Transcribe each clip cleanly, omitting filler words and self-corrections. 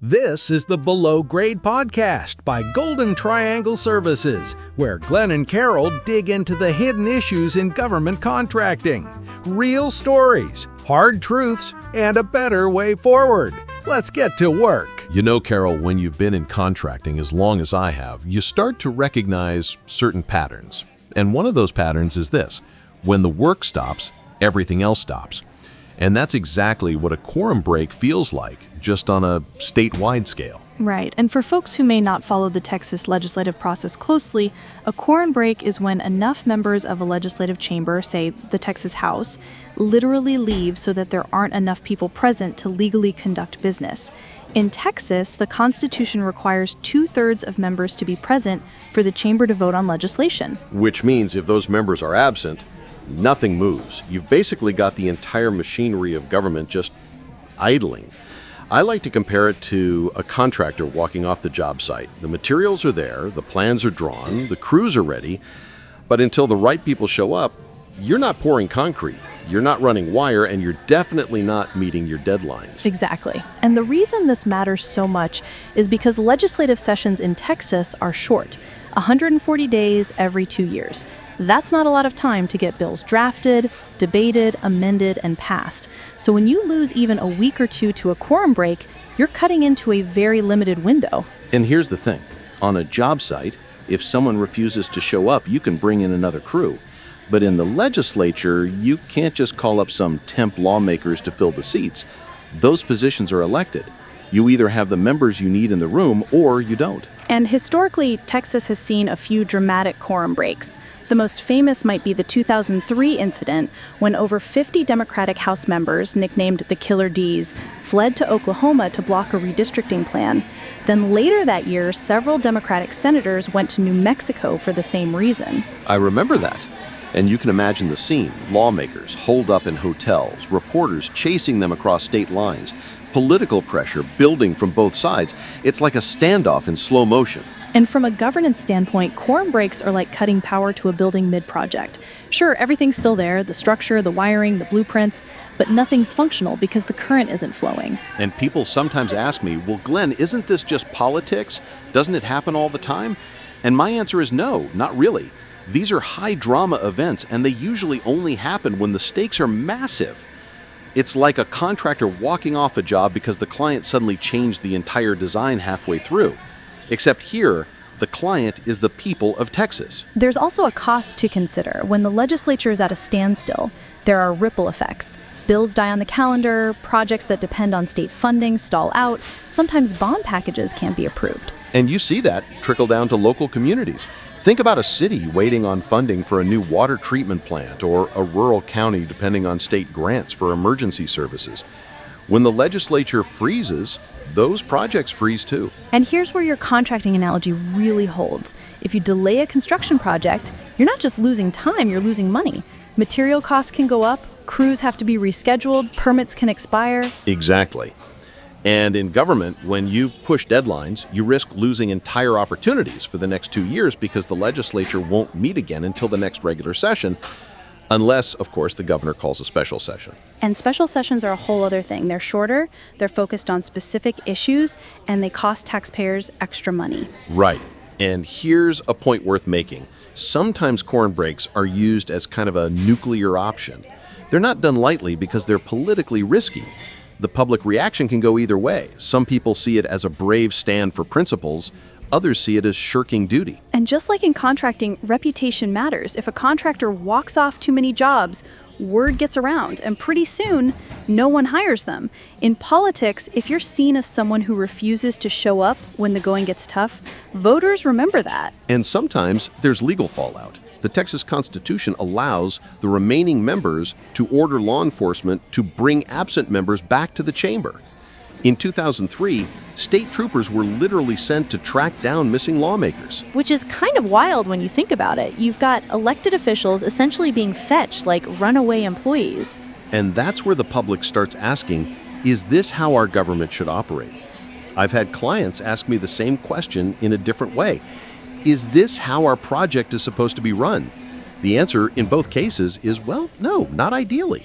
This is the Below Grade Podcast by Golden Triangle Services, where Glenn and Carol dig into the hidden issues in government contracting. Real stories, hard truths, and a better way forward. Let's get to work. You know, Carol, when you've been in contracting as long as I have, you start to recognize certain patterns. And one of those patterns is this: when the work stops, everything else stops. And that's exactly what a quorum break feels like, just on a statewide scale. Right, and for folks who may not follow the Texas legislative process closely, a quorum break is when enough members of a legislative chamber, say the Texas House, literally leave so that there aren't enough people present to legally conduct business. In Texas, the Constitution requires 2/3 of members to be present for the chamber to vote on legislation. Which means if those members are absent, nothing moves. You've basically got the entire machinery of government just idling. I like to compare it to a contractor walking off the job site. The materials are there, the plans are drawn, the crews are ready, but until the right people show up, you're not pouring concrete, you're not running wire, and you're definitely not meeting your deadlines. Exactly. And the reason this matters so much is because legislative sessions in Texas are short, 140 days every 2 years. That's not a lot of time to get bills drafted, debated, amended, and passed. So when you lose even a week or two to a quorum break, you're cutting into a very limited window. And here's the thing. On a job site, if someone refuses to show up, you can bring in another crew. But in the legislature, you can't just call up some temp lawmakers to fill the seats. Those positions are elected. You either have the members you need in the room or you don't. And historically, Texas has seen a few dramatic quorum breaks. The most famous might be the 2003 incident when over 50 Democratic House members, nicknamed the Killer D's, fled to Oklahoma to block a redistricting plan. Then later that year, several Democratic senators went to New Mexico for the same reason. I remember that. And you can imagine the scene. Lawmakers holed up in hotels, reporters chasing them across state lines, political pressure building from both sides. It's like a standoff in slow motion. And from a governance standpoint, quorum breaks are like cutting power to a building mid-project. Sure, everything's still there, the structure, the wiring, the blueprints, but nothing's functional because the current isn't flowing. And people sometimes ask me, well, Glenn, isn't this just politics? Doesn't it happen all the time? And my answer is no, not really. These are high-drama events, and they usually only happen when the stakes are massive. It's like a contractor walking off a job because the client suddenly changed the entire design halfway through. Except here, the client is the people of Texas. There's also a cost to consider. When the legislature is at a standstill, there are ripple effects. Bills die on the calendar, projects that depend on state funding stall out, sometimes bond packages can't be approved. And you see that trickle down to local communities. Think about a city waiting on funding for a new water treatment plant or a rural county depending on state grants for emergency services. When the legislature freezes, those projects freeze too. And here's where your contracting analogy really holds. If you delay a construction project, you're not just losing time, you're losing money. Material costs can go up, crews have to be rescheduled, permits can expire. Exactly. And in government, when you push deadlines, you risk losing entire opportunities for the next 2 years because the legislature won't meet again until the next regular session, unless, of course, the governor calls a special session. And special sessions are a whole other thing. They're shorter, they're focused on specific issues, and they cost taxpayers extra money. Right. And here's a point worth making. Sometimes quorum breaks are used as kind of a nuclear option. They're not done lightly because they're politically risky. The public reaction can go either way. Some people see it as a brave stand for principles. Others see it as shirking duty. And just like in contracting, reputation matters. If a contractor walks off too many jobs, word gets around, and pretty soon, no one hires them. In politics, if you're seen as someone who refuses to show up when the going gets tough, voters remember that. And sometimes there's legal fallout. The Texas Constitution allows the remaining members to order law enforcement to bring absent members back to the chamber. In 2003, state troopers were literally sent to track down missing lawmakers. Which is kind of wild when you think about it. You've got elected officials essentially being fetched like runaway employees. And that's where the public starts asking, is this how our government should operate? I've had clients ask me the same question in a different way. Is this how our project is supposed to be run? The answer in both cases is, well, no, not ideally.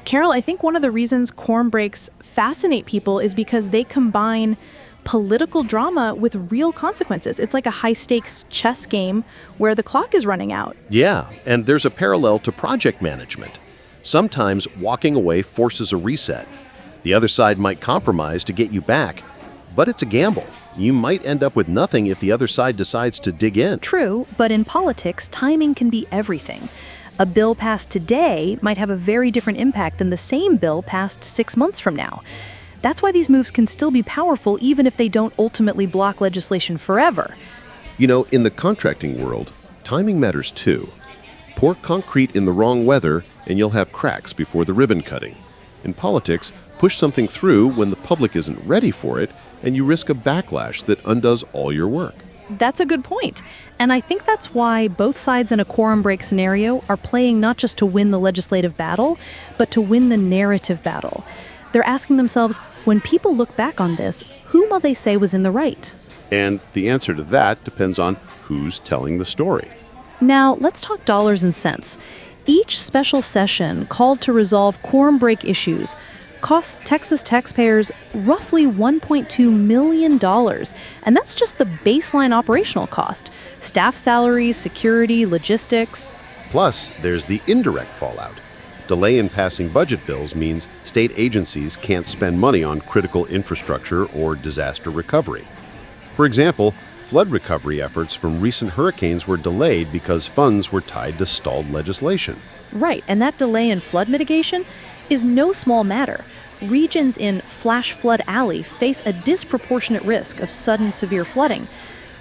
Carol, I think one of the reasons quorum breaks fascinate people is because they combine political drama with real consequences. It's like a high-stakes chess game where the clock is running out. Yeah, and there's a parallel to project management. Sometimes walking away forces a reset. The other side might compromise to get you back, but it's a gamble. You might end up with nothing if the other side decides to dig in. True, but in politics, timing can be everything. A bill passed today might have a very different impact than the same bill passed 6 months from now. That's why these moves can still be powerful even if they don't ultimately block legislation forever. You know, in the contracting world, timing matters too. Pour concrete in the wrong weather and you'll have cracks before the ribbon cutting. In politics, push something through when the public isn't ready for it and you risk a backlash that undoes all your work. That's a good point. And I think that's why both sides in a quorum break scenario are playing not just to win the legislative battle, but to win the narrative battle. They're asking themselves, when people look back on this, who will they say was in the right? And the answer to that depends on who's telling the story. Now, let's talk dollars and cents. Each special session called to resolve quorum break issues costs Texas taxpayers roughly $1.2 million. And that's just the baseline operational cost. Staff salaries, security, logistics. Plus, there's the indirect fallout. Delay in passing budget bills means state agencies can't spend money on critical infrastructure or disaster recovery. For example, flood recovery efforts from recent hurricanes were delayed because funds were tied to stalled legislation. Right, and that delay in flood mitigation is no small matter. Regions in Flash Flood Alley face a disproportionate risk of sudden severe flooding.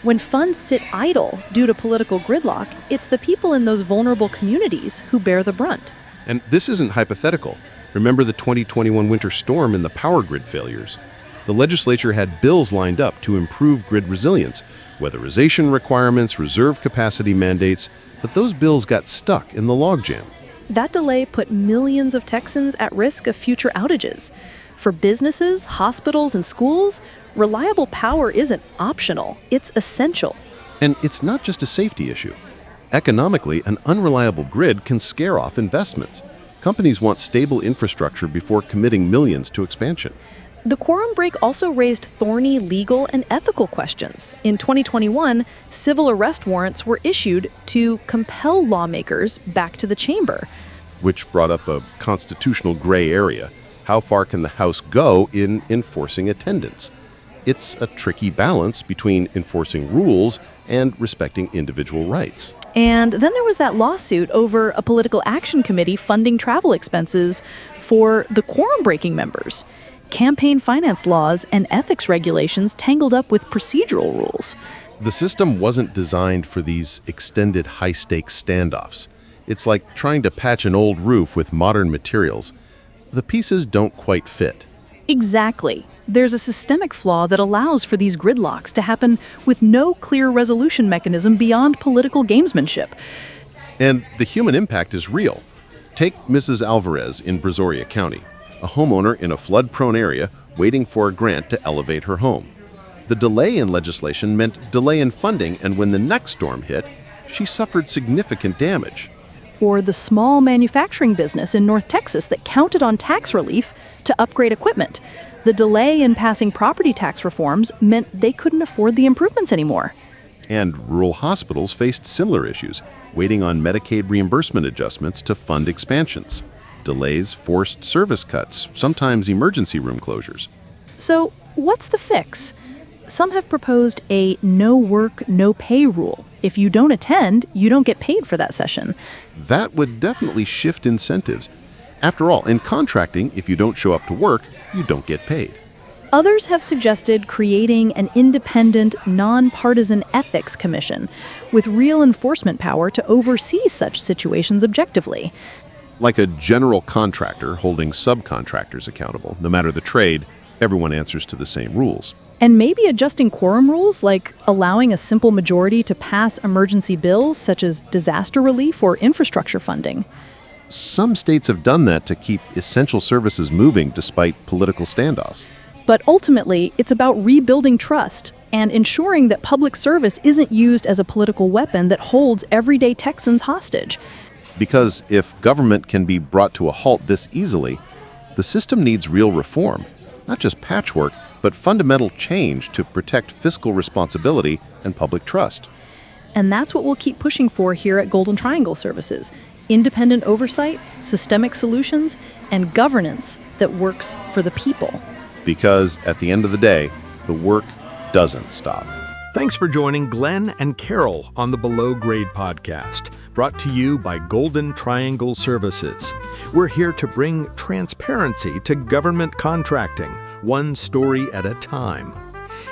When funds sit idle due to political gridlock, it's the people in those vulnerable communities who bear the brunt. And this isn't hypothetical. Remember the 2021 winter storm and the power grid failures. The legislature had bills lined up to improve grid resilience, weatherization requirements, reserve capacity mandates, but those bills got stuck in the logjam. That delay put millions of Texans at risk of future outages. For businesses, hospitals, and schools, reliable power isn't optional, it's essential. And it's not just a safety issue. Economically, an unreliable grid can scare off investments. Companies want stable infrastructure before committing millions to expansion. The quorum break also raised thorny legal and ethical questions. In 2021, civil arrest warrants were issued to compel lawmakers back to the chamber. Which brought up a constitutional gray area. How far can the House go in enforcing attendance? It's a tricky balance between enforcing rules and respecting individual rights. And then there was that lawsuit over a political action committee funding travel expenses for the quorum-breaking members. Campaign finance laws and ethics regulations tangled up with procedural rules. The system wasn't designed for these extended high-stakes standoffs. It's like trying to patch an old roof with modern materials. The pieces don't quite fit. Exactly. There's a systemic flaw that allows for these gridlocks to happen with no clear resolution mechanism beyond political gamesmanship. And the human impact is real. Take Mrs. Alvarez in Brazoria County, a homeowner in a flood-prone area waiting for a grant to elevate her home. The delay in legislation meant delay in funding, and when the next storm hit, she suffered significant damage. Or the small manufacturing business in North Texas that counted on tax relief to upgrade equipment. The delay in passing property tax reforms meant they couldn't afford the improvements anymore. And rural hospitals faced similar issues, waiting on Medicaid reimbursement adjustments to fund expansions. Delays forced service cuts, sometimes emergency room closures. So, what's the fix? Some have proposed a no work, no pay rule. If you don't attend, you don't get paid for that session. That would definitely shift incentives. After all, in contracting, if you don't show up to work, you don't get paid. Others have suggested creating an independent, nonpartisan ethics commission with real enforcement power to oversee such situations objectively. Like a general contractor holding subcontractors accountable. No matter the trade, everyone answers to the same rules. And maybe adjusting quorum rules, like allowing a simple majority to pass emergency bills such as disaster relief or infrastructure funding. Some states have done that to keep essential services moving despite political standoffs. But ultimately, it's about rebuilding trust and ensuring that public service isn't used as a political weapon that holds everyday Texans hostage. Because if government can be brought to a halt this easily, the system needs real reform, not just patchwork, but fundamental change to protect fiscal responsibility and public trust. And that's what we'll keep pushing for here at Golden Triangle Services. Independent oversight, systemic solutions, and governance that works for the people. Because at the end of the day, the work doesn't stop. Thanks for joining Glenn and Carol on the Below Grade podcast, brought to you by Golden Triangle Services. We're here to bring transparency to government contracting, one story at a time.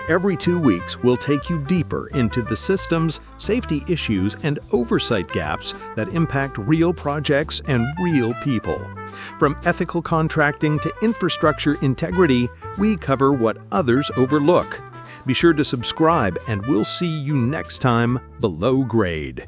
Every 2 weeks, we'll take you deeper into the systems, safety issues, and oversight gaps that impact real projects and real people. From ethical contracting to infrastructure integrity, we cover what others overlook. Be sure to subscribe, and we'll see you next time below grade.